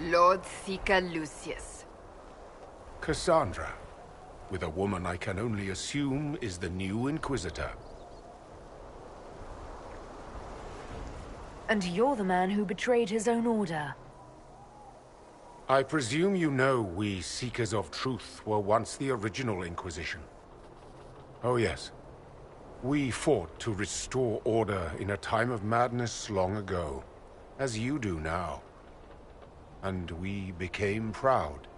Lord Seeker Lucius. Cassandra, with a woman I can only assume is the new Inquisitor. And you're the man who betrayed his own order. I presume you know we Seekers of Truth were once the original Inquisition. Oh yes. We fought to restore order in a time of madness long ago, as you do now. And we became proud.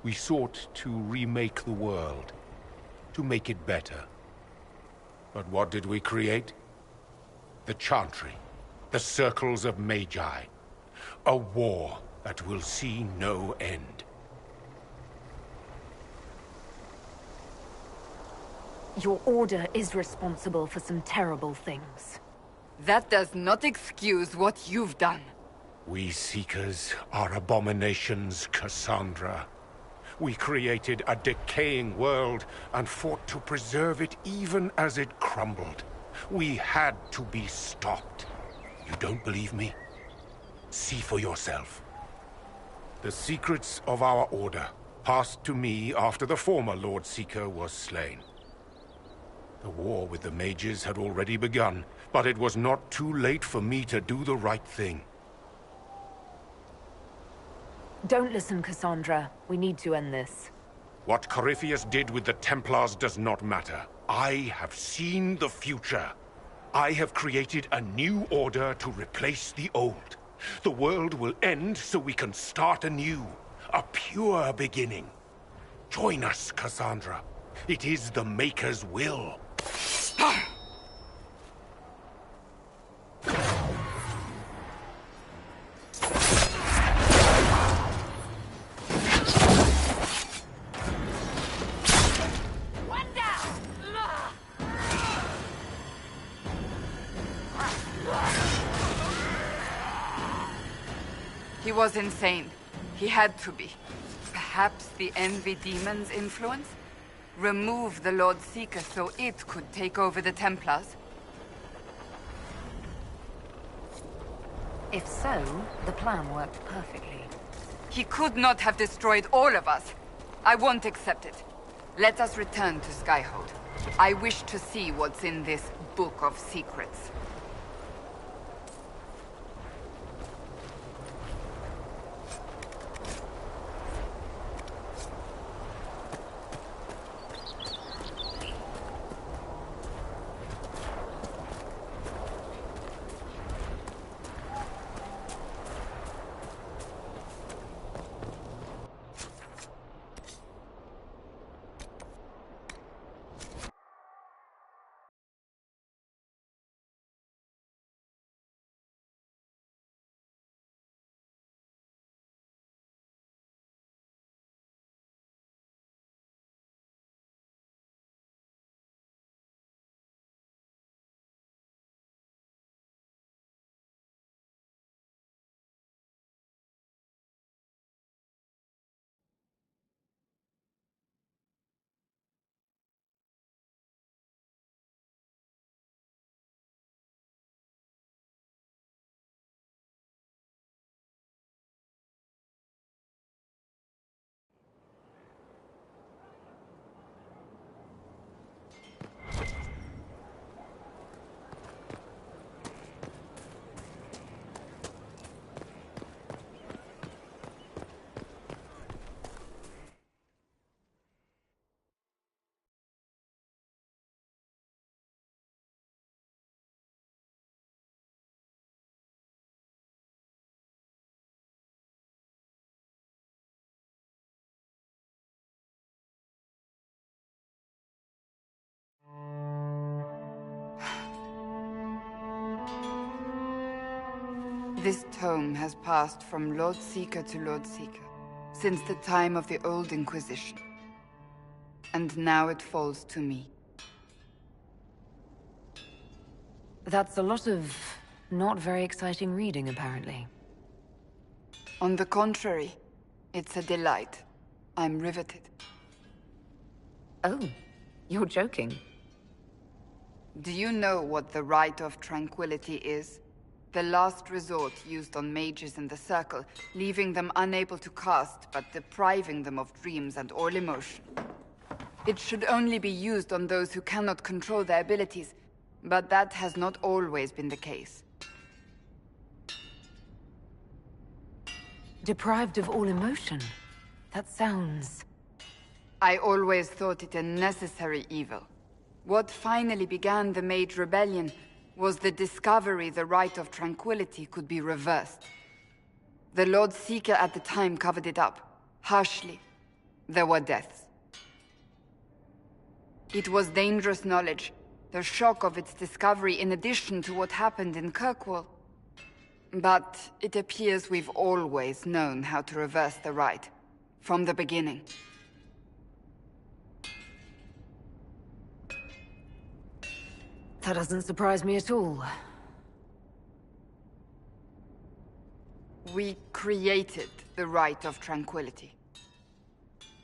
We sought to remake the world, to make it better. But what did we create? The Chantry, the Circles of Magi. A war that will see no end. Your order is responsible for some terrible things. That does not excuse what you've done. We Seekers are abominations, Cassandra. We created a decaying world and fought to preserve it even as it crumbled. We had to be stopped. You don't believe me? See for yourself. The secrets of our order passed to me after the former Lord Seeker was slain. The war with the mages had already begun, but it was not too late for me to do the right thing. Don't listen, Cassandra. We need to end this. What Corypheus did with the Templars does not matter. I have seen the future. I have created a new order to replace the old. The world will end so we can start anew. A pure beginning. Join us, Cassandra. It is the Maker's will. He was insane. He had to be. Perhaps the Envy Demon's influence? Remove the Lord Seeker so it could take over the Templars? If so, the plan worked perfectly. He could not have destroyed all of us. I won't accept it. Let us return to Skyhold. I wish to see what's in this Book of Secrets. This tome has passed from Lord Seeker to Lord Seeker, since the time of the Old Inquisition. And now it falls to me. That's a lot of not very exciting reading, apparently. On the contrary, it's a delight. I'm riveted. Oh, you're joking. Do you know what the Right of Tranquility is? The last resort used on mages in the Circle, leaving them unable to cast, but depriving them of dreams and all emotion. It should only be used on those who cannot control their abilities, but that has not always been the case. Deprived of all emotion? That sounds... I always thought it a necessary evil. What finally began the Mage Rebellion was the discovery the Rite of Tranquility could be reversed. The Lord Seeker at the time covered it up, harshly. There were deaths. It was dangerous knowledge, the shock of its discovery in addition to what happened in Kirkwall. But it appears we've always known how to reverse the Rite, from the beginning. That doesn't surprise me at all. We created the Rite of Tranquility.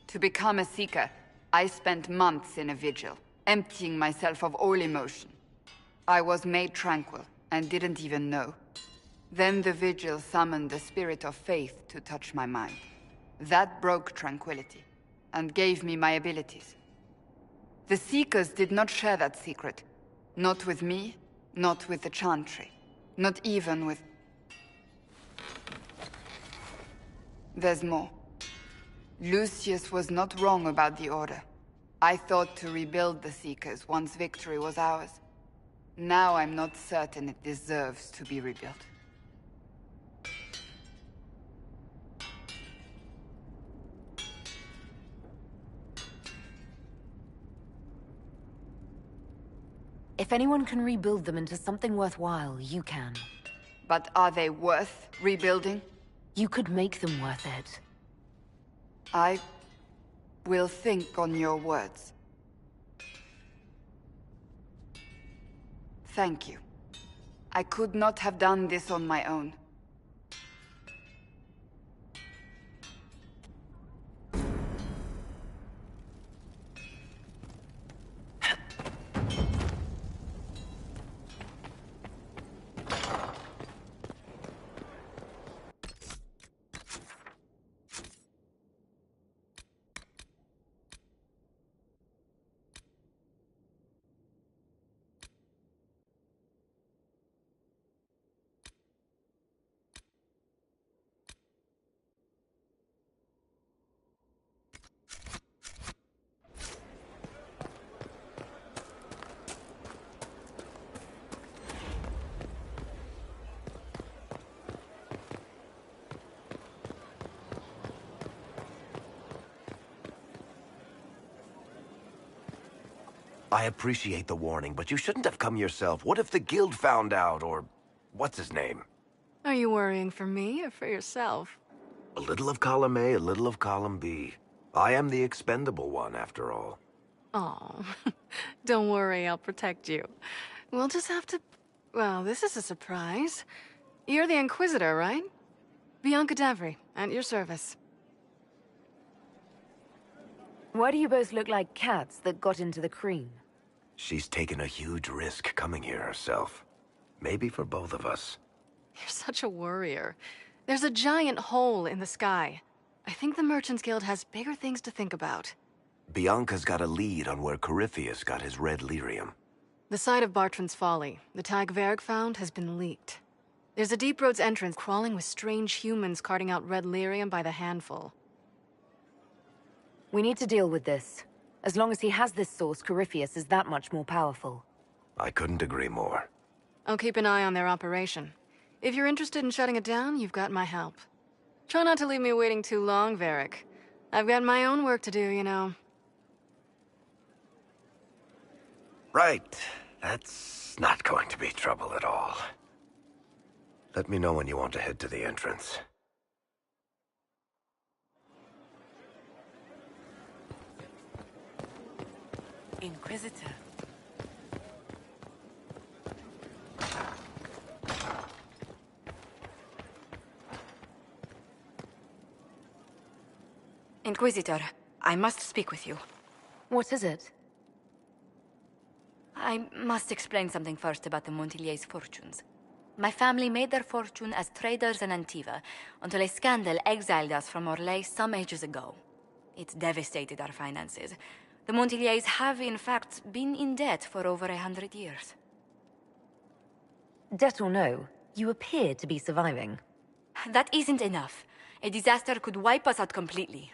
To become a Seeker, I spent months in a vigil, emptying myself of all emotion. I was made tranquil, and didn't even know. Then the vigil summoned the spirit of faith to touch my mind. That broke tranquility, and gave me my abilities. The Seekers did not share that secret. Not with me, not with the Chantry, not even with... There's more. Lucius was not wrong about the Order. I thought to rebuild the Seekers once victory was ours. Now I'm not certain it deserves to be rebuilt. If anyone can rebuild them into something worthwhile, you can. But are they worth rebuilding? You could make them worth it. I will think on your words. Thank you. I could not have done this on my own. I appreciate the warning, but you shouldn't have come yourself. What if the guild found out, or... what's his name? Are you worrying for me or for yourself? A little of column A, a little of column B. I am the expendable one, after all. Oh, don't worry, I'll protect you. We'll just have to... Well, this is a surprise. You're the Inquisitor, right? Bianca Davry, at your service. Why do you both look like cats that got into the cream? She's taken a huge risk coming here herself. Maybe for both of us. You're such a worrier. There's a giant hole in the sky. I think the Merchants Guild has bigger things to think about. Bianca's got a lead on where Corypheus got his red lyrium. The site of Bartrand's Folly, the tag Varric found, has been leaked. There's a Deep Roads entrance crawling with strange humans carting out red lyrium by the handful. We need to deal with this. As long as he has this source, Corypheus is that much more powerful. I couldn't agree more. I'll keep an eye on their operation. If you're interested in shutting it down, you've got my help. Try not to leave me waiting too long, Varric. I've got my own work to do, you know. Right. That's not going to be trouble at all. Let me know when you want to head to the entrance. Inquisitor. Inquisitor, I must speak with you. What is it? I must explain something first about the Montilier's fortunes. My family made their fortune as traders in Antiva, until a scandal exiled us from Orlais some ages ago. It devastated our finances. The Montiliers have, in fact, been in debt for over 100 years. Debt or no, you appear to be surviving. That isn't enough. A disaster could wipe us out completely.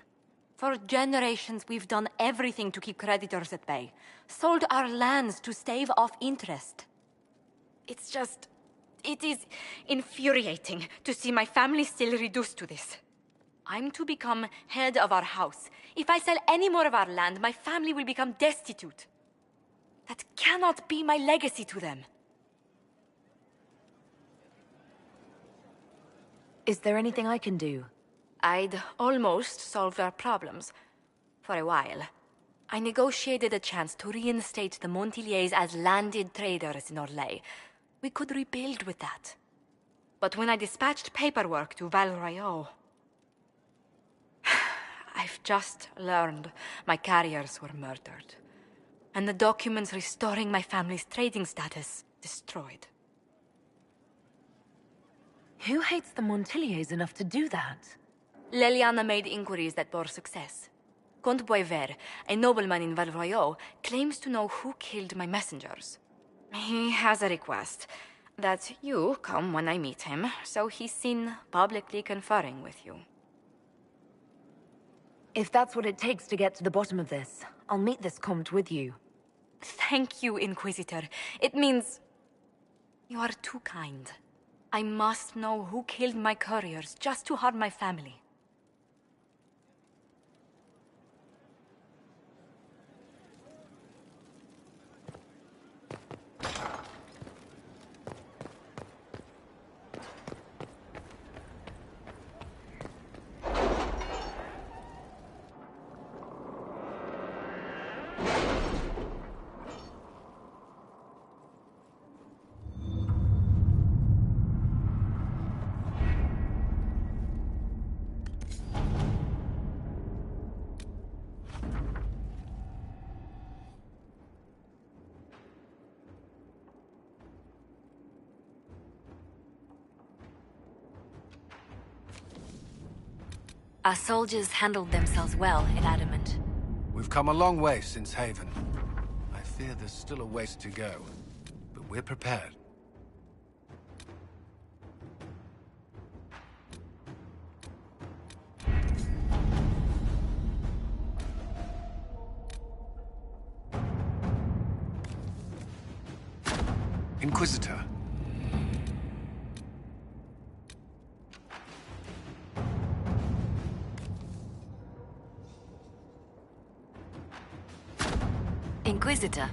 For generations, we've done everything to keep creditors at bay. Sold our lands to stave off interest. It is infuriating to see my family still reduced to this. I'm to become head of our house. If I sell any more of our land, my family will become destitute. That cannot be my legacy to them. Is there anything I can do? I'd almost solved our problems. For a while. I negotiated a chance to reinstate the Montiliers as landed traders in Orlais. We could rebuild with that. But when I dispatched paperwork to Val Royeaux, I've just learned my carriers were murdered. And the documents restoring my family's trading status destroyed. Who hates the Montiliers enough to do that? Leliana made inquiries that bore success. Comte Boisvert, a nobleman in Val Royeaux, claims to know who killed my messengers. He has a request that you come when I meet him, so he's seen publicly conferring with you. If that's what it takes to get to the bottom of this, I'll meet this Comte with you. Thank you, Inquisitor. It means you are too kind. I must know who killed my couriers just to harm my family. Our soldiers handled themselves well at Adamant. We've come a long way since Haven. I fear there's still a ways to go, but we're prepared. Inquisitor. Inquisitor.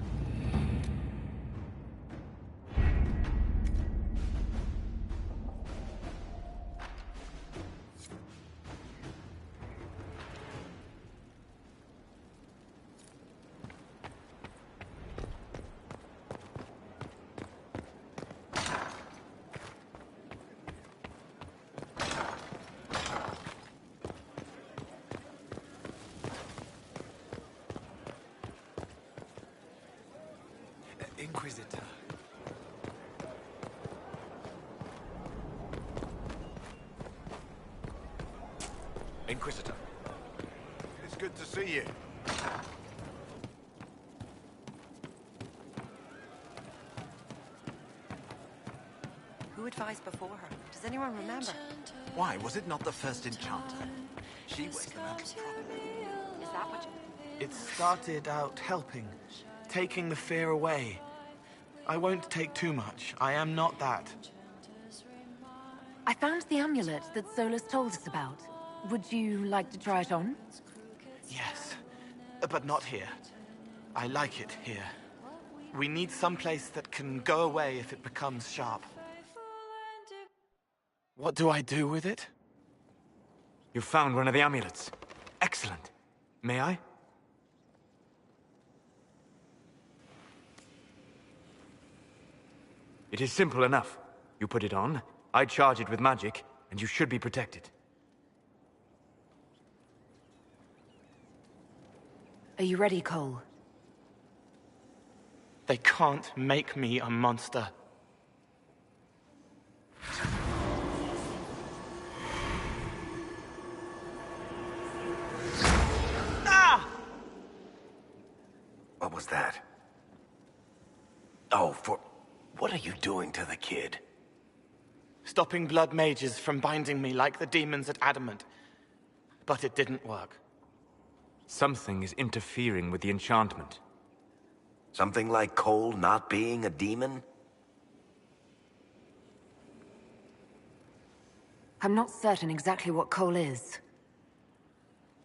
Inquisitor. Inquisitor. It's good to see you. Who advised before her? Does anyone remember? Why, was it not the first enchanter? She was the mountain prophet. Is that what you... It started out helping, taking the fear away. I won't take too much. I am not that. I found the amulet that Solus told us about. Would you like to try it on? Yes, but not here. I like it here. We need someplace that can go away if it becomes sharp. What do I do with it? You found one of the amulets. Excellent. May I? It is simple enough. You put it on, I charge it with magic, and you should be protected. Are you ready, Cole? They can't make me a monster. Ah! What was that? Oh, what are you doing to the kid? Stopping blood mages from binding me like the demons at Adamant. But it didn't work. Something is interfering with the enchantment. Something like Cole not being a demon? I'm not certain exactly what Cole is.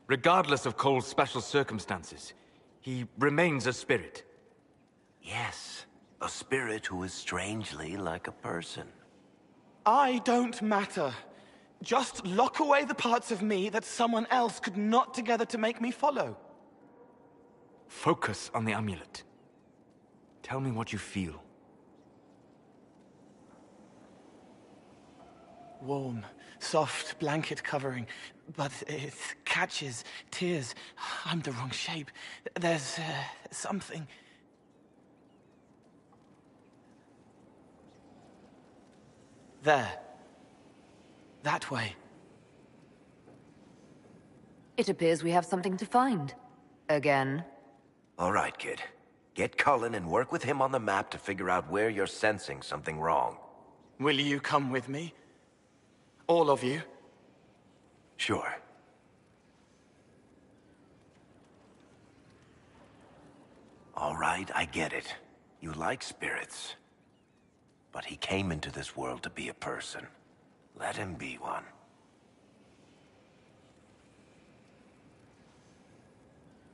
Regardless of Cole's special circumstances, he remains a spirit. Yes, a spirit who is strangely like a person. I don't matter. Just lock away the parts of me that someone else could knot together to make me follow. Focus on the amulet. Tell me what you feel. Warm, soft blanket covering, but it catches tears. I'm the wrong shape. There's something. There. That way. It appears we have something to find. Again. All right, kid. Get Cullen and work with him on the map to figure out where you're sensing something wrong. Will you come with me? All of you? Sure. All right, I get it. You like spirits. But he came into this world to be a person. Let him be one.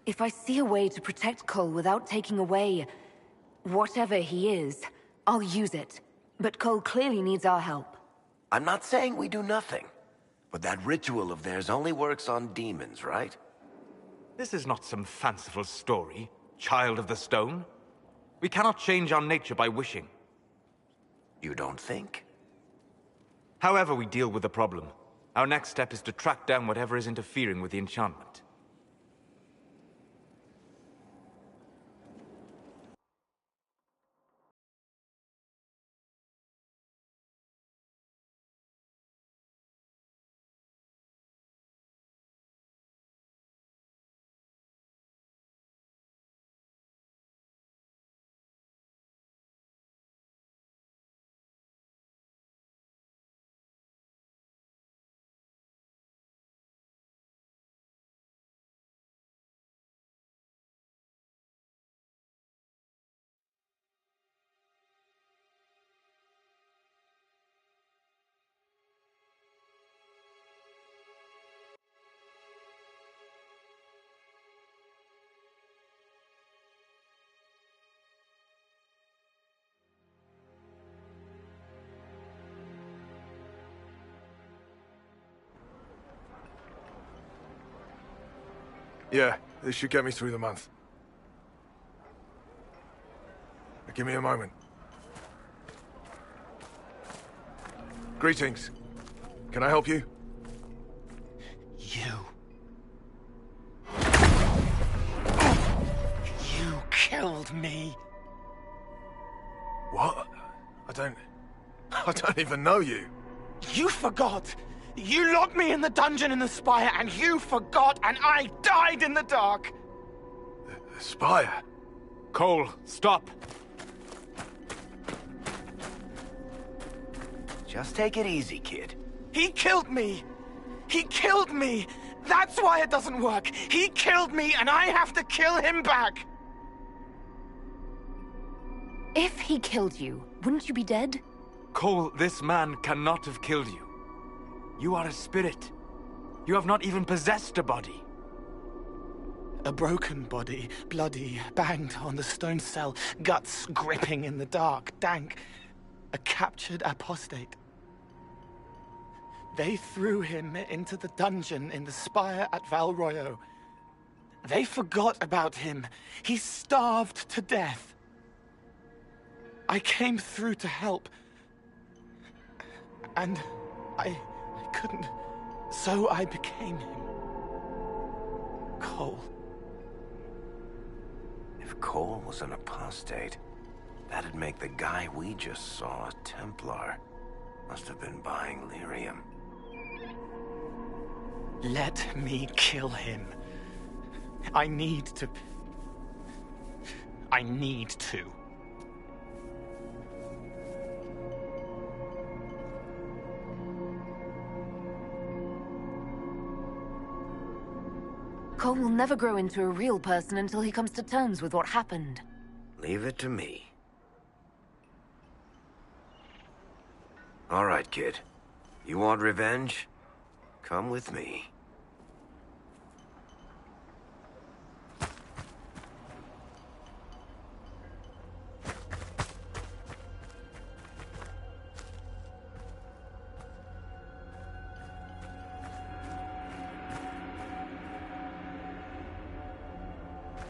If I see a way to protect Cole without taking away whatever he is, I'll use it. But Cole clearly needs our help. I'm not saying we do nothing. But that ritual of theirs only works on demons, right? This is not some fanciful story, child of the stone. We cannot change our nature by wishing. You don't think? However we deal with the problem, our next step is to track down whatever is interfering with the enchantment. Yeah, this should get me through the month. Give me a moment. Greetings. Can I help you? You killed me. What? I don't even know you. You forgot. You locked me in the dungeon in the Spire, and you forgot, and I died in the dark. The Spire? Cole, stop. Just take it easy, kid. He killed me. He killed me. That's why it doesn't work. He killed me, and I have to kill him back. If he killed you, wouldn't you be dead? Cole, this man cannot have killed you. You are a spirit. You have not even possessed a body. A broken body, bloody, banged on the stone cell, guts gripping in the dark, dank. A captured apostate. They threw him into the dungeon in the Spire at Val Royo. They forgot about him. He starved to death. I came through to help. And I couldn't. So I became him. Cole. If Cole was an apostate, that'd make the guy we just saw a Templar. Must have been buying lyrium. Let me kill him. I need to. Cole will never grow into a real person until he comes to terms with what happened. Leave it to me. All right, kid. You want revenge? Come with me.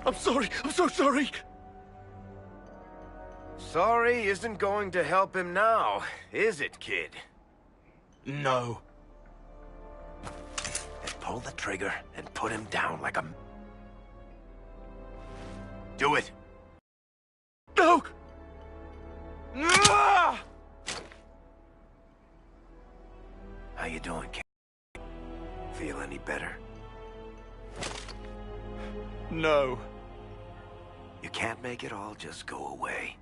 I'm sorry. I'm so sorry. Sorry isn't going to help him now, is it, kid? No. And pull the trigger and put him down like a... Do it! No! Ah! How you doing, kid? Feel any better? No. You can't make it all just go away.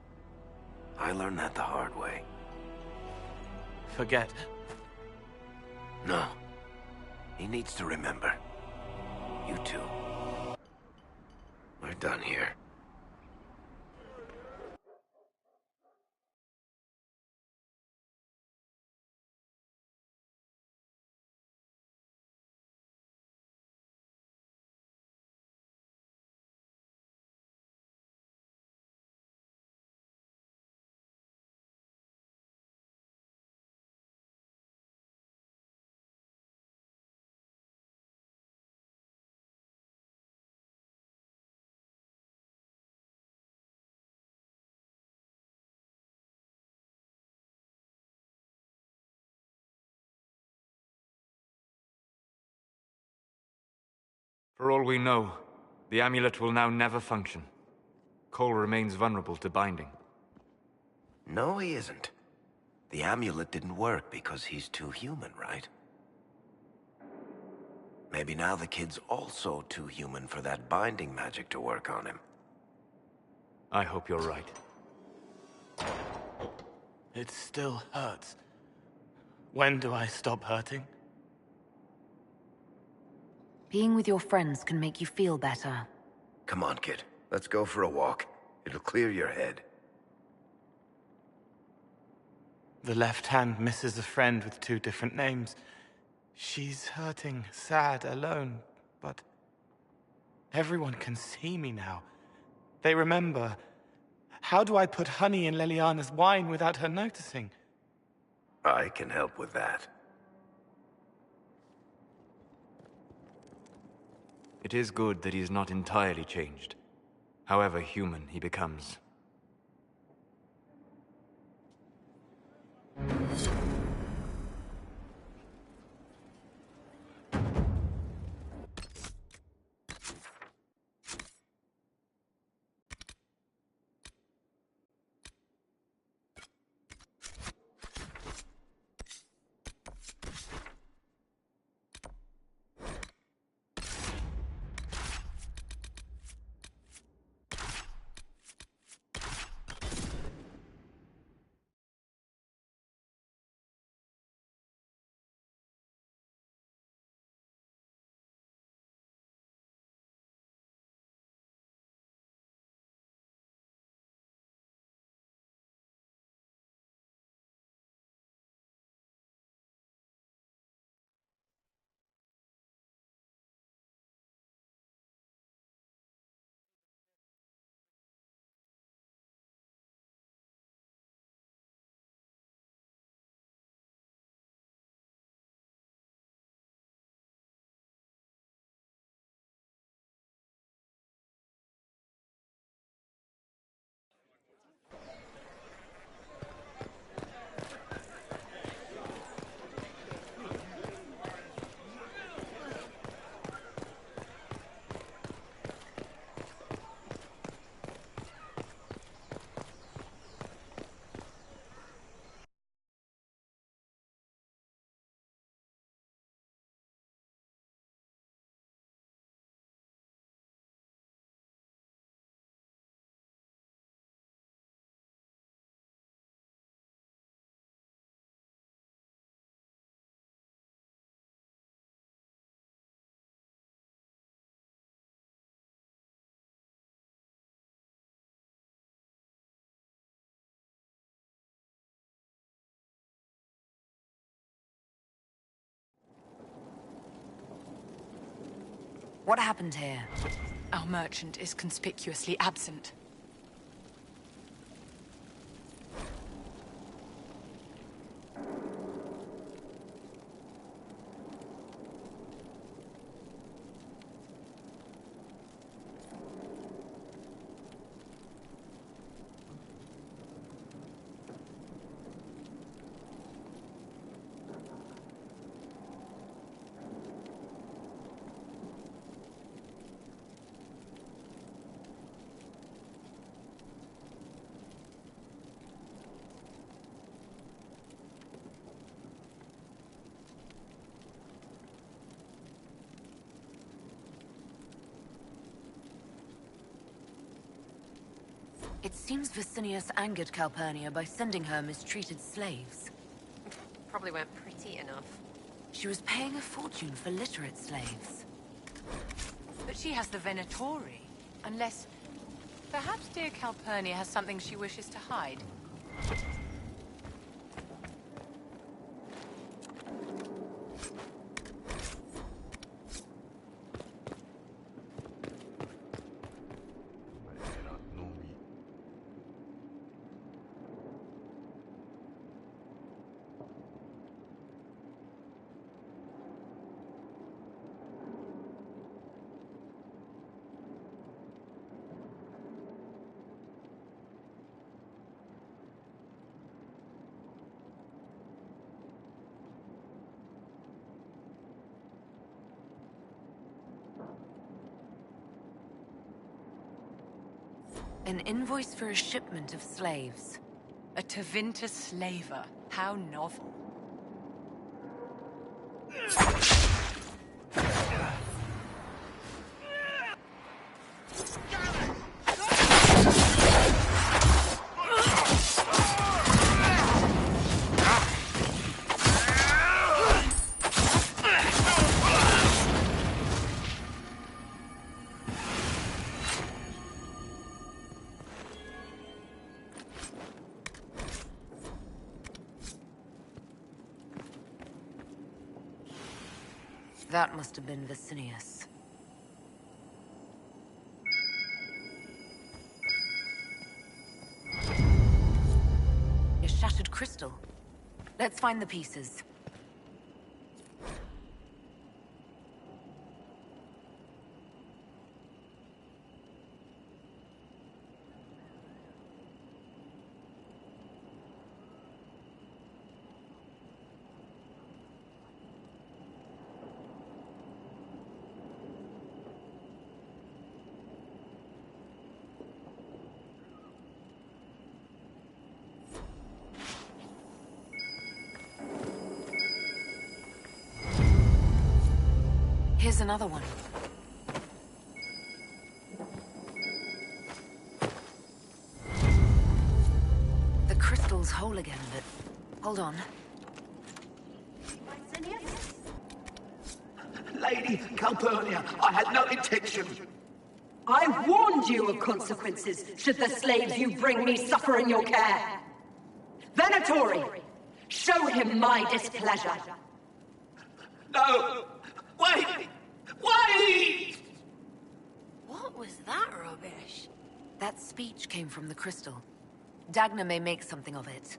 I learned that the hard way. Forget. No. He needs to remember. You too. We're done here. For all we know, the amulet will now never function. Cole remains vulnerable to binding. No, he isn't. The amulet didn't work because he's too human, right? Maybe now the kid's also too human for that binding magic to work on him. I hope you're right. It still hurts. When do I stop hurting? Being with your friends can make you feel better. Come on, kid. Let's go for a walk. It'll clear your head. The left hand misses a friend with 2 different names. She's hurting, sad, alone, but everyone can see me now. They remember. How do I put honey in Leliana's wine without her noticing? I can help with that. It is good that he is not entirely changed, however human he becomes. What happened here? Our merchant is conspicuously absent. It seems Vicinius angered Calpurnia by sending her mistreated slaves. Probably weren't pretty enough. She was paying a fortune for literate slaves. But she has the Venatori. Unless... Perhaps dear Calpurnia has something she wishes to hide. An invoice for a shipment of slaves. A Tevinter slaver. How novel. That must have been Vicinius. A shattered crystal. Let's find the pieces. Here's another one. The crystal's whole again, but... hold on. Lady Calpurnia, I had no intention. I warned you of consequences should the slaves you bring me suffer in your care. Venatori, show him my displeasure. No! Wait! Wait! What was that rubbish? That speech came from the crystal. Dagna may make something of it.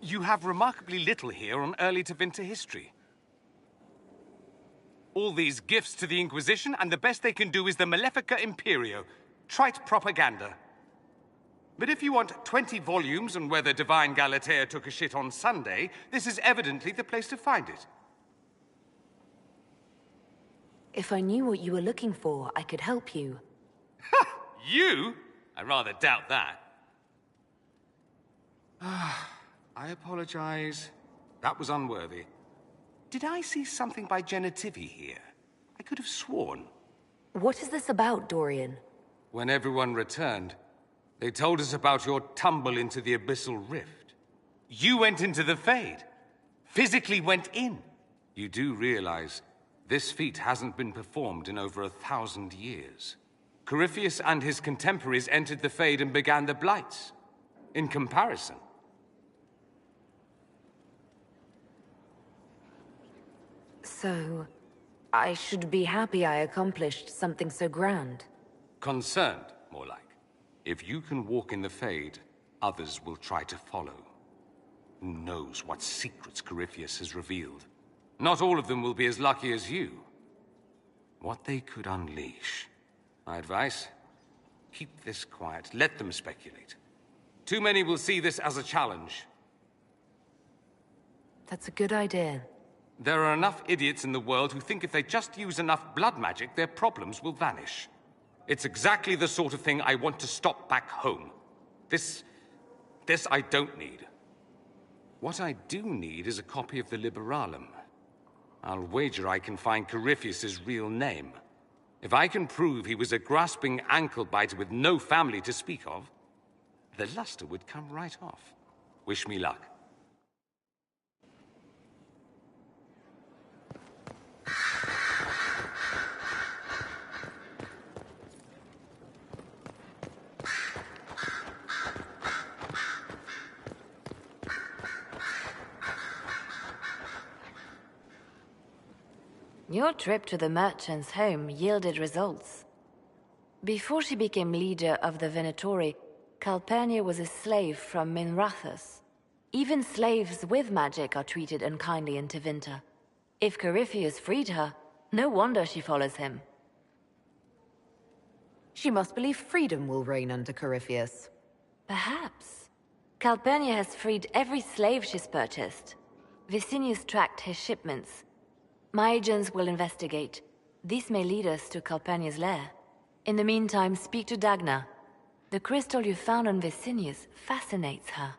You have remarkably little here on early Tevinter history. All these gifts to the Inquisition, and the best they can do is the Malefica Imperio. Trite propaganda. But if you want 20 volumes on whether Divine Galatea took a shit on Sunday, this is evidently the place to find it. If I knew what you were looking for, I could help you. You? I rather doubt that. I apologize. That was unworthy. Did I see something by Genitivi here? I could have sworn. What is this about, Dorian? When everyone returned, they told us about your tumble into the Abyssal Rift. You went into the Fade. Physically went in. You do realize this feat hasn't been performed in over 1,000 years. Corypheus and his contemporaries entered the Fade and began the Blights. In comparison. So, I should be happy I accomplished something so grand. Concerned, more like. If you can walk in the Fade, others will try to follow. Who knows what secrets Corypheus has revealed? Not all of them will be as lucky as you. What they could unleash. My advice? Keep this quiet. Let them speculate. Too many will see this as a challenge. That's a good idea. There are enough idiots in the world who think if they just use enough blood magic, their problems will vanish. It's exactly the sort of thing I want to stop back home. This I don't need. What I do need is a copy of the Liberalum. I'll wager I can find Corypheus's real name. If I can prove he was a grasping ankle-biter with no family to speak of, the luster would come right off. Wish me luck. Your trip to the merchant's home yielded results. Before she became leader of the Venatori, Calpurnia was a slave from Minrathous. Even slaves with magic are treated unkindly in Tevinter. If Corypheus freed her, no wonder she follows him. She must believe freedom will reign under Corypheus. Perhaps. Calpurnia has freed every slave she's purchased. Vicinius tracked his shipments. My agents will investigate. This may lead us to Calpurnia's lair. In the meantime, speak to Dagna. The crystal you found on Vicinius fascinates her.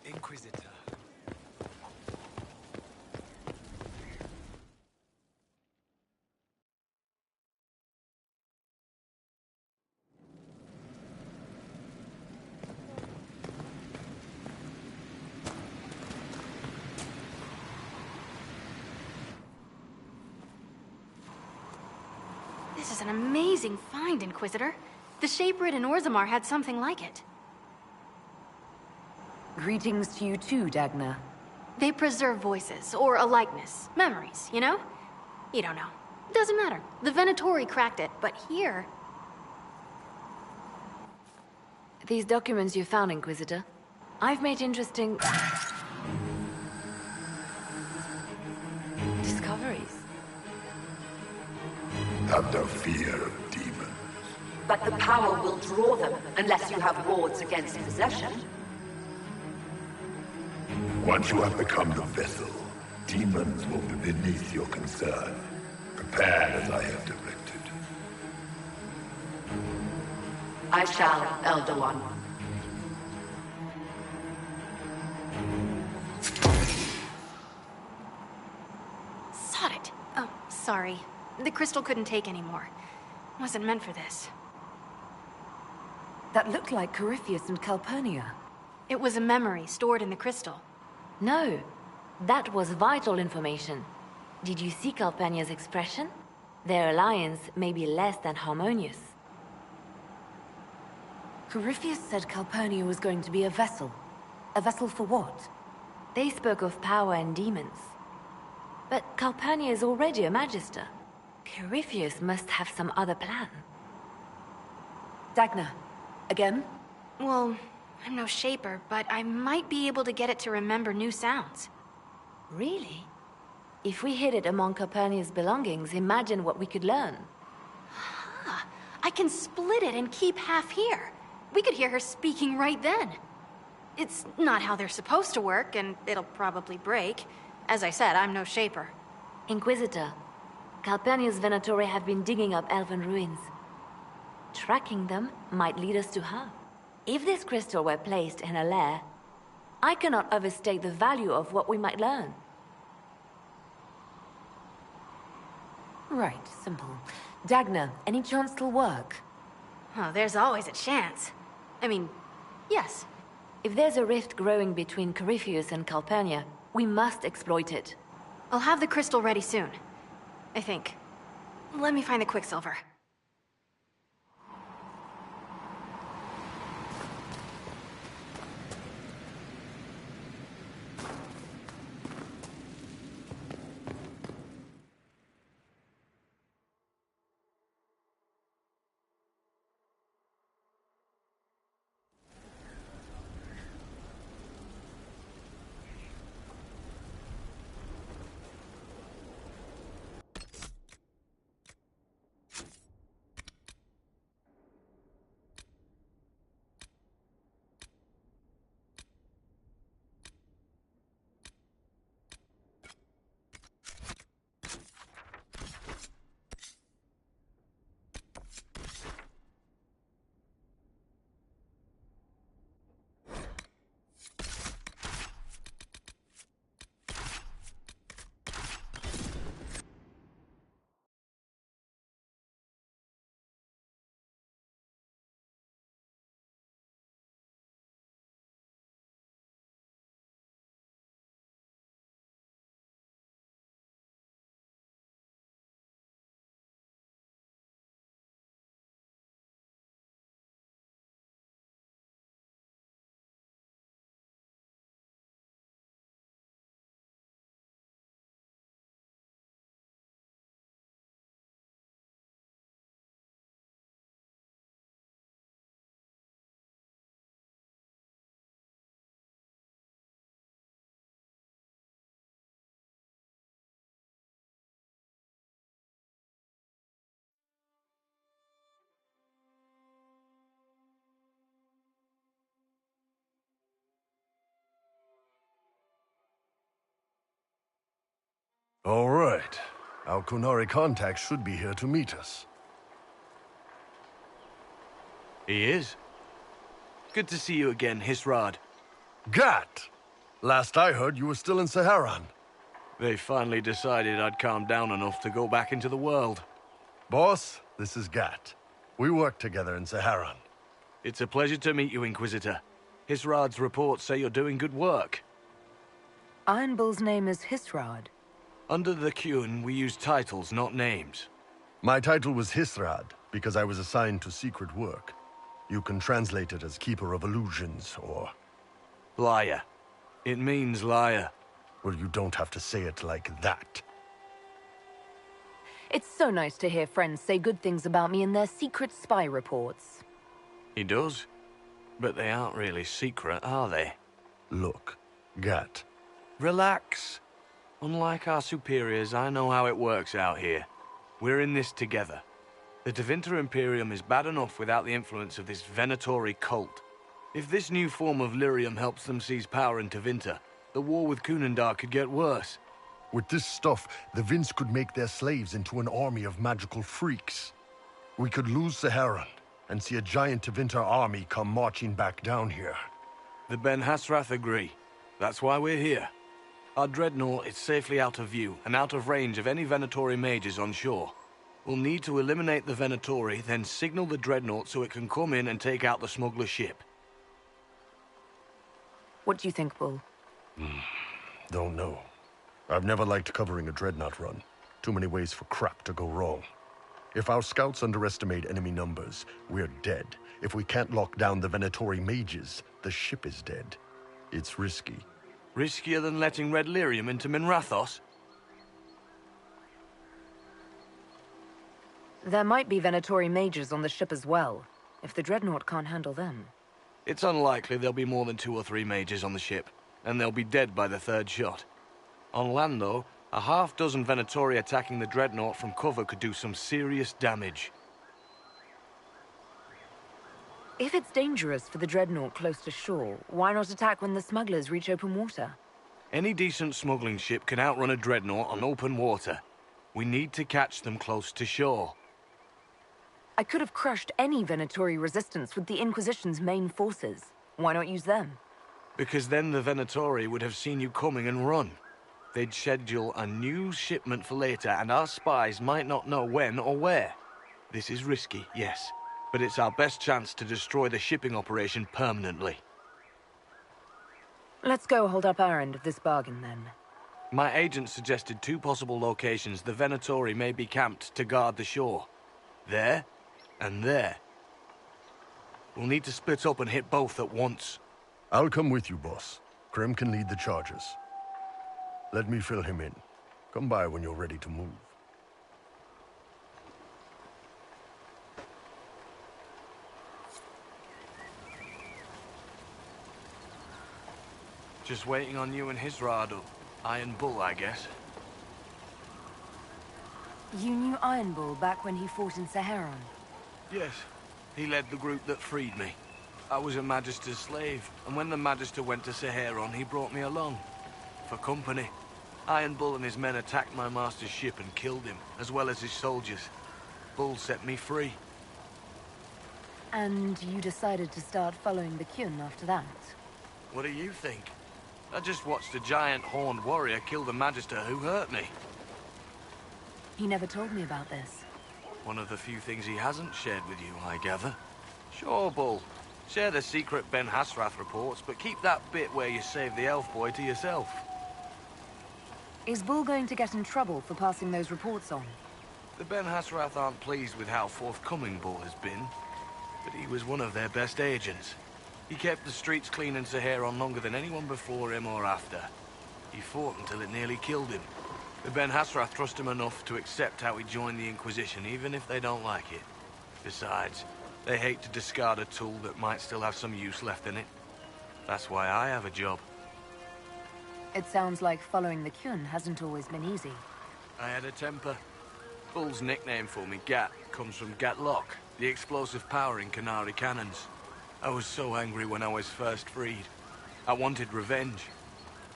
Inquisitor. This is an amazing find, Inquisitor. The Shaperid in Orzammar had something like it. Greetings to you too, Dagna. They preserve voices, or a likeness. Memories, you know? You don't know. Doesn't matter. The Venatori cracked it, but here... These documents you found, Inquisitor. I've made interesting... discoveries. Have no fear of demons. But the power will draw them unless you have wards against possession. Once you have become the vessel, demons will be beneath your concern. Prepare as I have directed. I shall, Elder One. Sod it. Oh, sorry. The crystal couldn't take anymore. Wasn't meant for this. That looked like Corypheus and Calpurnia. It was a memory stored in the crystal. No. That was vital information. Did you see Calpurnia's expression? Their alliance may be less than harmonious. Corypheus said Calpurnia was going to be a vessel. A vessel for what? They spoke of power and demons. But Calpurnia is already a magister. Corypheus must have some other plan. Dagna, again? Well, I'm no shaper, but I might be able to get it to remember new sounds. Really? If we hid it among Calpurnia's belongings, imagine what we could learn. Huh. I can split it and keep half here. We could hear her speaking right then. It's not how they're supposed to work, and it'll probably break. As I said, I'm no shaper. Inquisitor, Calpurnia's Venatori have been digging up elven ruins. Tracking them might lead us to her. If this crystal were placed in a lair, I cannot overstate the value of what we might learn. Right, simple. Dagna, any chance it'll work? Oh, there's always a chance. I mean, yes. If there's a rift growing between Corypheus and Calpurnia, we must exploit it. I'll have the crystal ready soon. I think. Let me find the Quicksilver. All right. Our Kunari contact should be here to meet us. He is. Good to see you again, Hisrad. Gat! Last I heard, you were still in Saharan. They finally decided I'd calmed down enough to go back into the world. Boss, this is Gat. We work together in Saharan. It's a pleasure to meet you, Inquisitor. Hisrad's reports say you're doing good work. Iron Bull's name is Hisrad. Under the Qun, we use titles, not names. My title was Hisrad, because I was assigned to secret work. You can translate it as Keeper of Illusions, or... Liar. It means liar. Well, you don't have to say it like that. It's so nice to hear friends say good things about me in their secret spy reports. He does. But they aren't really secret, are they? Look, Gat. Relax. Unlike our superiors, I know how it works out here. We're in this together. The Tevinter Imperium is bad enough without the influence of this Venatori cult. If this new form of lyrium helps them seize power in Tevinter, the war with Kunandar could get worse. With this stuff, the Vince could make their slaves into an army of magical freaks. We could lose Saharan, and see a giant Tevinter army come marching back down here. The Ben Hasrath agree. That's why we're here. Our dreadnought is safely out of view and out of range of any Venatori mages on shore. We'll need to eliminate the Venatori, then signal the dreadnought so it can come in and take out the smuggler ship. What do you think, Bull? Don't know. I've never liked covering a dreadnought run. Too many ways for crap to go wrong. If our scouts underestimate enemy numbers, we're dead. If we can't lock down the Venatori mages, the ship is dead. It's risky. Riskier than letting Red Lyrium into Minrathos? There might be Venatori mages on the ship as well, if the dreadnought can't handle them. It's unlikely there'll be more than 2 or 3 mages on the ship, and they'll be dead by the 3rd shot. On land, though, a half-dozen Venatori attacking the dreadnought from cover could do some serious damage. If it's dangerous for the dreadnought close to shore, why not attack when the smugglers reach open water? Any decent smuggling ship can outrun a dreadnought on open water. We need to catch them close to shore. I could have crushed any Venatori resistance with the Inquisition's main forces. Why not use them? Because then the Venatori would have seen you coming and run. They'd schedule a new shipment for later, and our spies might not know when or where. This is risky, yes, but it's our best chance to destroy the shipping operation permanently. Let's go hold up our end of this bargain, then. My agent suggested 2 possible locations the Venatori may be camped to guard the shore. There, and there. We'll need to split up and hit both at once. I'll come with you, boss. Krem can lead the charges. Let me fill him in. Come by when you're ready to move. Just waiting on you and Hisrado. Iron Bull, I guess. You knew Iron Bull back when he fought in Saharan? Yes. He led the group that freed me. I was a Magister's slave, and when the Magister went to Saharan, he brought me along. For company. Iron Bull and his men attacked my master's ship and killed him, as well as his soldiers. Bull set me free. And you decided to start following the Kyun after that? What do you think? I just watched a giant horned warrior kill the Magister who hurt me. He never told me about this. One of the few things he hasn't shared with you, I gather. Sure, Bull. Share the secret Ben Hasrath reports, but keep that bit where you saved the elf boy to yourself. Is Bull going to get in trouble for passing those reports on? The Ben Hasrath aren't pleased with how forthcoming Bull has been, but he was one of their best agents. He kept the streets clean in Saharan longer than anyone before him or after. He fought until it nearly killed him. The Ben Hasrath trust him enough to accept how he joined the Inquisition, even if they don't like it. Besides, they hate to discard a tool that might still have some use left in it. That's why I have a job. It sounds like following the Kyun hasn't always been easy. I had a temper. Bull's nickname for me, Gat, comes from Gatlock, the explosive power in Canary cannons. I was so angry when I was first freed. I wanted revenge.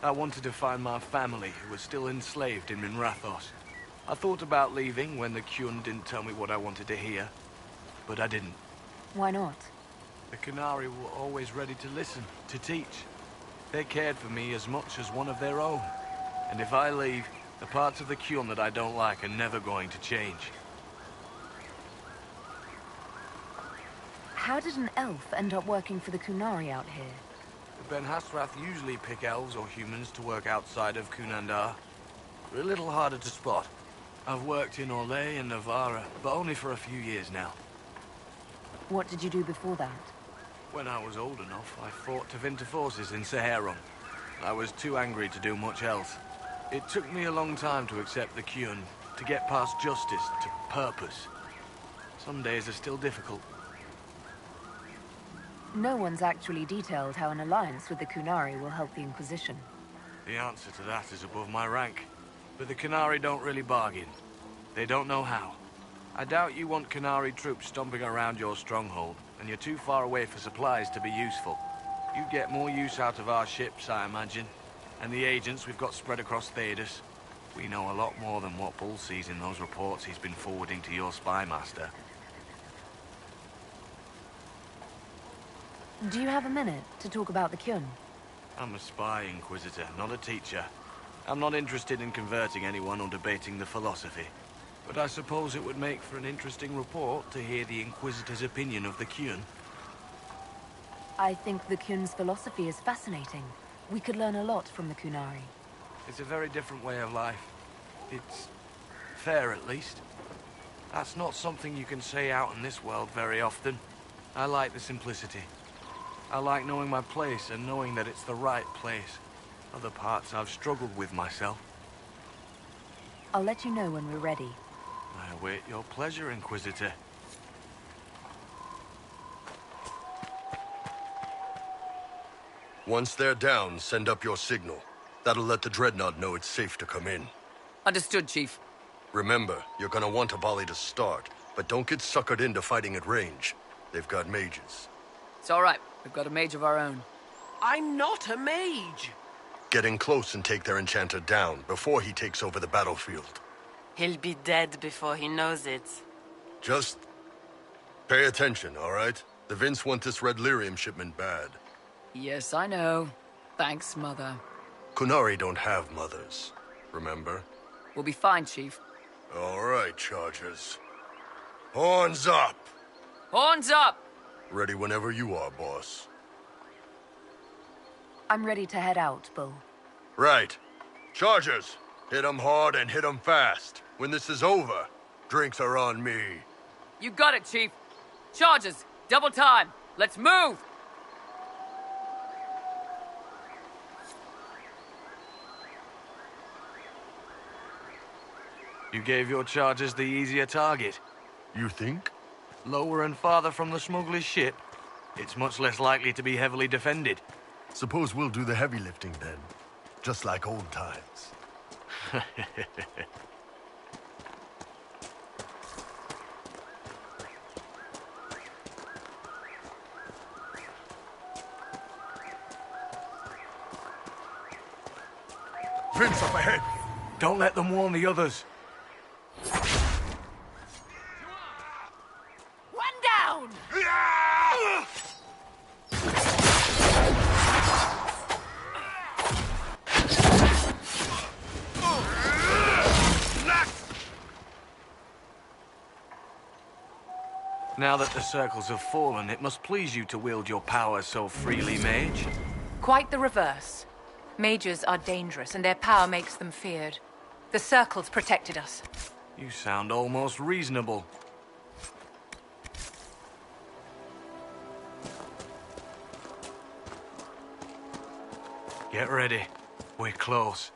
I wanted to find my family, who was still enslaved in Minrathos. I thought about leaving when the Kyun didn't tell me what I wanted to hear, but I didn't. Why not? The Canary were always ready to listen, to teach. They cared for me as much as one of their own. And if I leave, the parts of the Kyun that I don't like are never going to change. How did an elf end up working for the Kunari out here? The Ben Hasrath usually pick elves or humans to work outside of Kunandar. They're a little harder to spot. I've worked in Orlais and Navarra, but only for a few years now. What did you do before that? When I was old enough, I fought Tevinter forces in Saharan. I was too angry to do much else. It took me a long time to accept the Kyun, to get past justice, to purpose. Some days are still difficult. No one's actually detailed how an alliance with the Kunari will help the Inquisition. The answer to that is above my rank. But the Canary don't really bargain. They don't know how. I doubt you want Canary troops stomping around your stronghold, and you're too far away for supplies to be useful. You get more use out of our ships, I imagine. And the agents we've got spread across Thedas. We know a lot more than what Bull sees in those reports he's been forwarding to your spy master. Do you have a minute to talk about the Kyun? I'm a spy inquisitor, not a teacher. I'm not interested in converting anyone or debating the philosophy. But I suppose it would make for an interesting report to hear the Inquisitor's opinion of the Kyun. I think the Kyun's philosophy is fascinating. We could learn a lot from the Kunari. It's a very different way of life. It's fair, at least. That's not something you can say out in this world very often. I like the simplicity. I like knowing my place and knowing that it's the right place. Other parts I've struggled with myself. I'll let you know when we're ready. I await your pleasure, Inquisitor. Once they're down, send up your signal. That'll let the Dreadnought know it's safe to come in. Understood, Chief. Remember, you're gonna want a volley to start, but don't get suckered into fighting at range. They've got mages. It's all right. We've got a mage of our own. I'm not a mage. Get in close and take their enchanter down before he takes over the battlefield. He'll be dead before he knows it. Just pay attention, all right? The Vince want this red lyrium shipment bad. Yes, I know. Thanks, Mother. Kunari don't have mothers, remember? We'll be fine, Chief. All right, Chargers. Horns up! Horns up! Ready whenever you are, boss. I'm ready to head out, Bull. Right. Chargers, hit 'em hard and hit 'em fast. When this is over, drinks are on me. You got it, Chief. Charges, double time. Let's move! You gave your charges the easier target. You think? Lower and farther from the smuggler's ship, it's much less likely to be heavily defended. Suppose we'll do the heavy lifting then. Just like old times. Vince up ahead! Don't let them warn the others. One down! Now that the circles have fallen, it must please you to wield your power so freely, mage. Quite the reverse. Mages are dangerous, and their power makes them feared. The circles protected us. You sound almost reasonable. Get ready. We're close.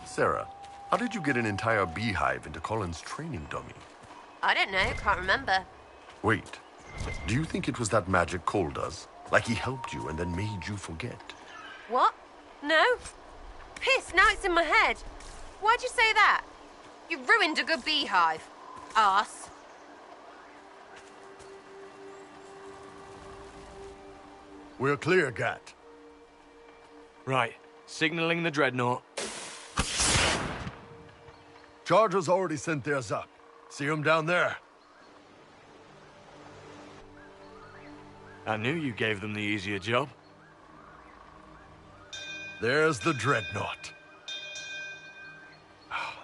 Sarah, how did you get an entire beehive into Colin's training dummy? I don't know, can't remember. Wait, do you think it was that magic Cole does? Like he helped you and then made you forget? What? No? Piss, now it's in my head. Why'd you say that? You ruined a good beehive. Arse. We're clear, Gat. Right, signaling the Dreadnought. Chargers already sent theirs up. See them down there? I knew you gave them the easier job. There's the Dreadnought.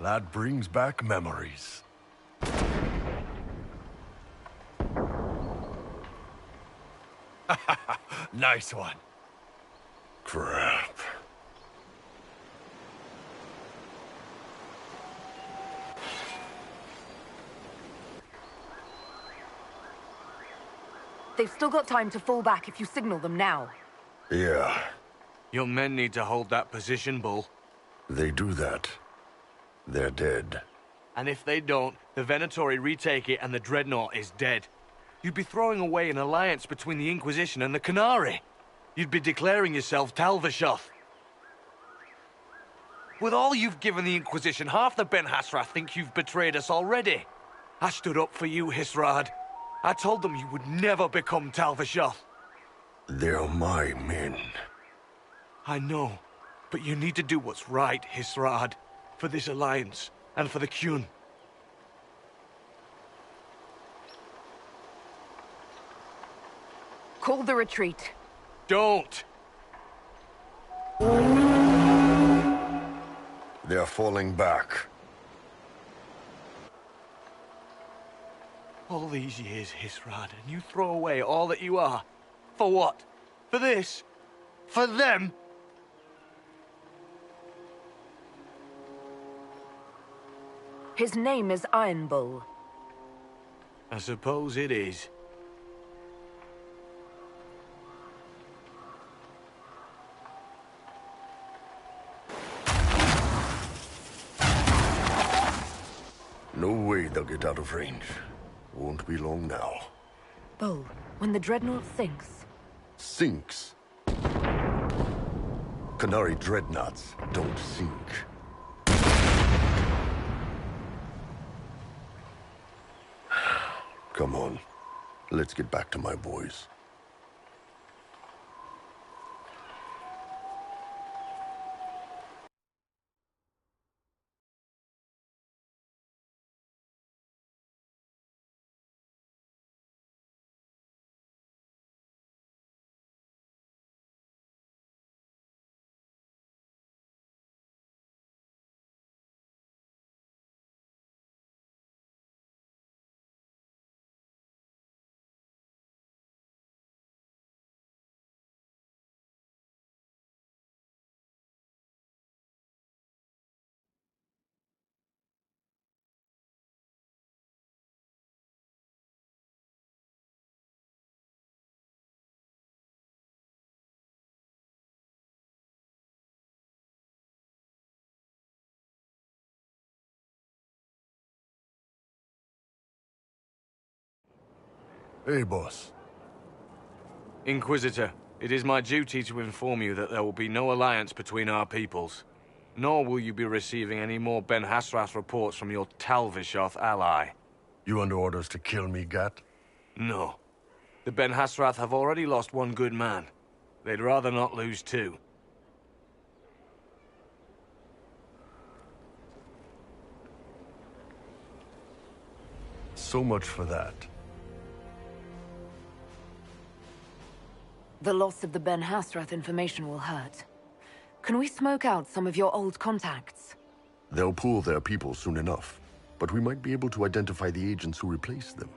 That brings back memories. Nice one. Crap. They've still got time to fall back if you signal them now. Yeah. Your men need to hold that position, Bull. They do that. They're dead. And if they don't, the Venatori retake it and the Dreadnought is dead. You'd be throwing away an alliance between the Inquisition and the Qunari. You'd be declaring yourself Tal-Vashoth. With all you've given the Inquisition, half the Ben Hassra think you've betrayed us already. I stood up for you, Hisrad. I told them you would never become Tal-Vashoth. They're my men. I know, but you need to do what's right, Hisrad. For this alliance, and for the Qun. Call the retreat. Don't! They're falling back. All these years, Hisrad, and you throw away all that you are. For what? For this? For them? His name is Iron Bull. I suppose it is. No way they'll get out of range. Won't be long now. Bull, when the dreadnought sinks... Sinks? Qunari dreadnoughts don't sink. Come on. Let's get back to my boys. Hey, boss. Inquisitor, it is my duty to inform you that there will be no alliance between our peoples. Nor will you be receiving any more Ben Hasrath reports from your Talvishoth ally. You under orders to kill me, Gat? No. The Ben Hasrath have already lost one good man. They'd rather not lose two. So much for that. The loss of the Ben Hasrath information will hurt. Can we smoke out some of your old contacts? They'll pool their people soon enough, but we might be able to identify the agents who replaced them.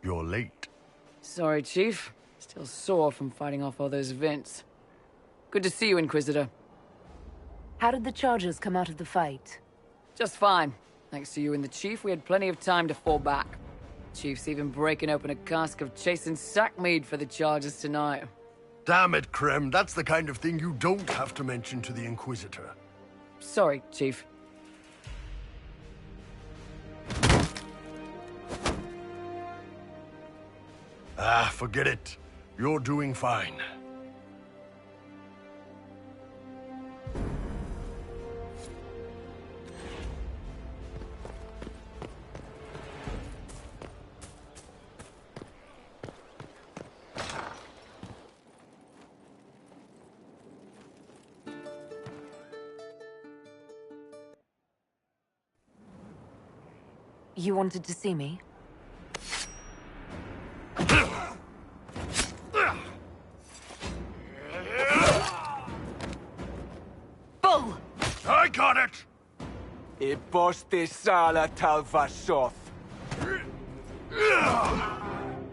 You're late. Sorry, Chief. Still sore from fighting off all those vents. Good to see you, Inquisitor. How did the Chargers come out of the fight? Just fine. Thanks to you and the Chief, we had plenty of time to fall back. Chief's even breaking open a cask of chasing sackmead for the Chargers tonight. Damn it, Krem. That's the kind of thing you don't have to mention to the Inquisitor. Sorry, Chief. Ah, forget it. You're doing fine. You wanted to see me? Bull! I got it! Iposte sala Talvishoth.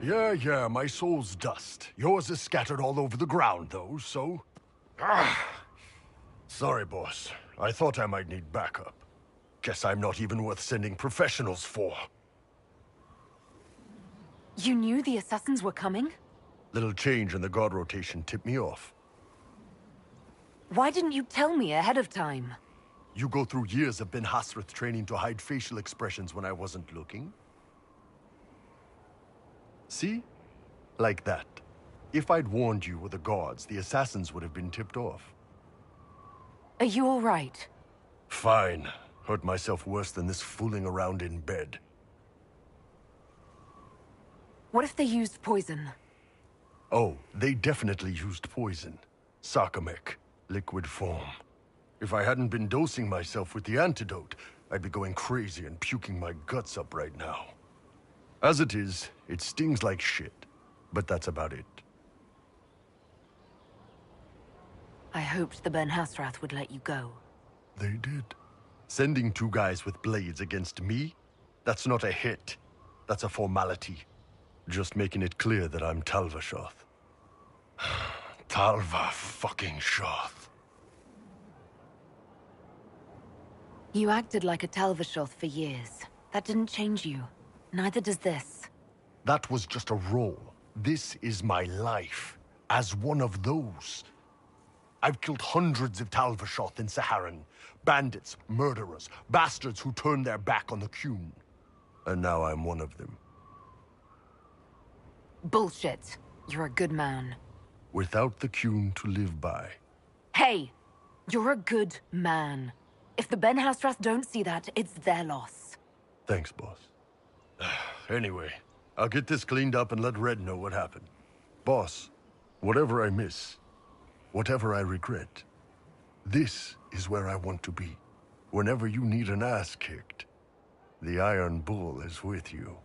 Yeah, my soul's dust. Yours is scattered all over the ground, though, so... Sorry, boss. I thought I might need backup. Guess I'm not even worth sending professionals for. You knew the assassins were coming? Little change in the guard rotation tipped me off. Why didn't you tell me ahead of time? You go through years of Ben Hasrath training to hide facial expressions when I wasn't looking? See? Like that. If I'd warned you or the guards, the assassins would have been tipped off. Are you all right? Fine. Hurt myself worse than this fooling around in bed. What if they used poison? Oh, they definitely used poison. Sarcomec, liquid form. If I hadn't been dosing myself with the antidote, I'd be going crazy and puking my guts up right now. As it is, it stings like shit. But that's about it. I hoped the Ben Hasrath would let you go. They did. Sending 2 guys with blades against me? That's not a hit. That's a formality. Just making it clear that I'm Talvashoth. Talva fucking Shoth. You acted like a Talvashoth for years. That didn't change you. Neither does this. That was just a role. This is my life. As one of those. I've killed hundreds of Talvashoth in Saharan. Bandits, murderers, bastards who turned their back on the Qun. And now I'm one of them. Bullshit. You're a good man. Without the Qun to live by. Hey! You're a good man. If the Ben Hasrath don't see that, it's their loss. Thanks, boss. Anyway, I'll get this cleaned up and let Red know what happened. Boss, whatever I miss, whatever I regret, this is where I want to be. Whenever you need an ass kicked, the Iron Bull is with you.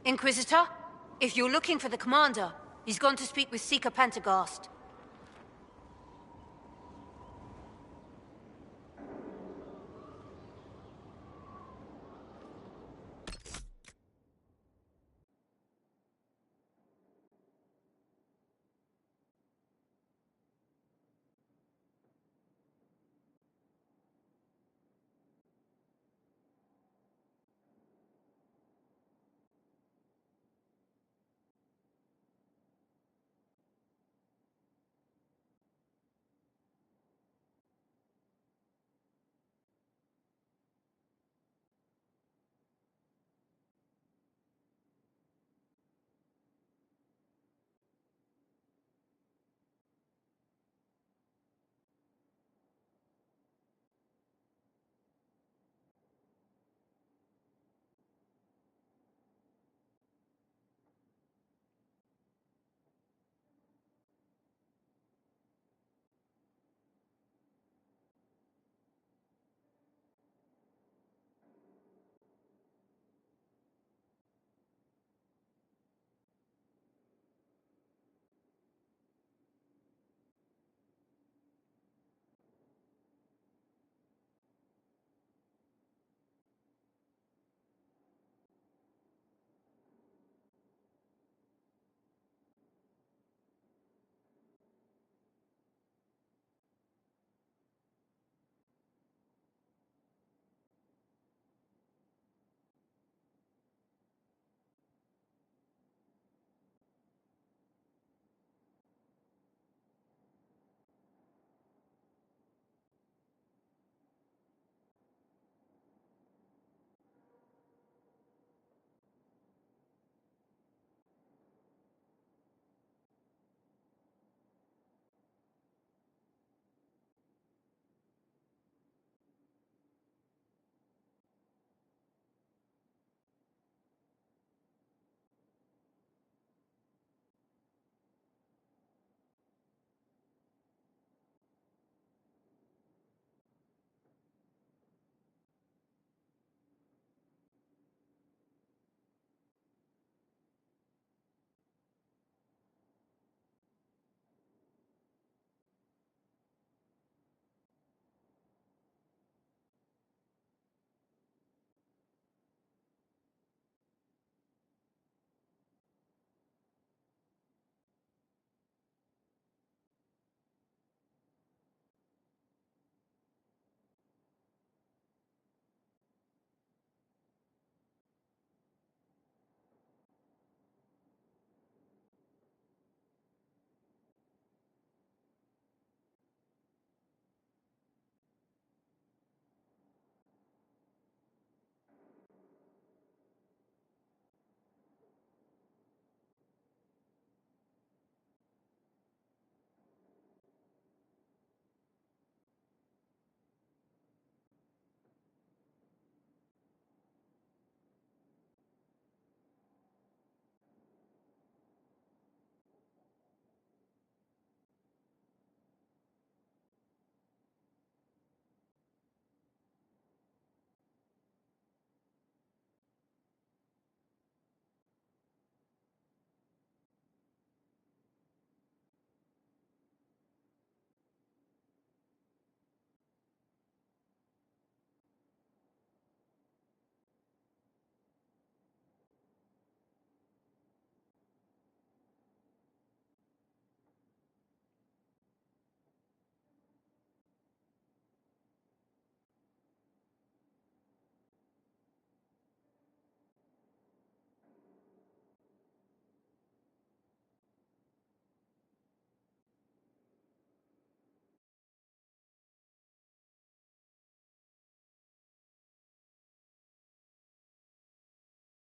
Inquisitor, if you're looking for the commander, he's gone to speak with Seeker Pentecost.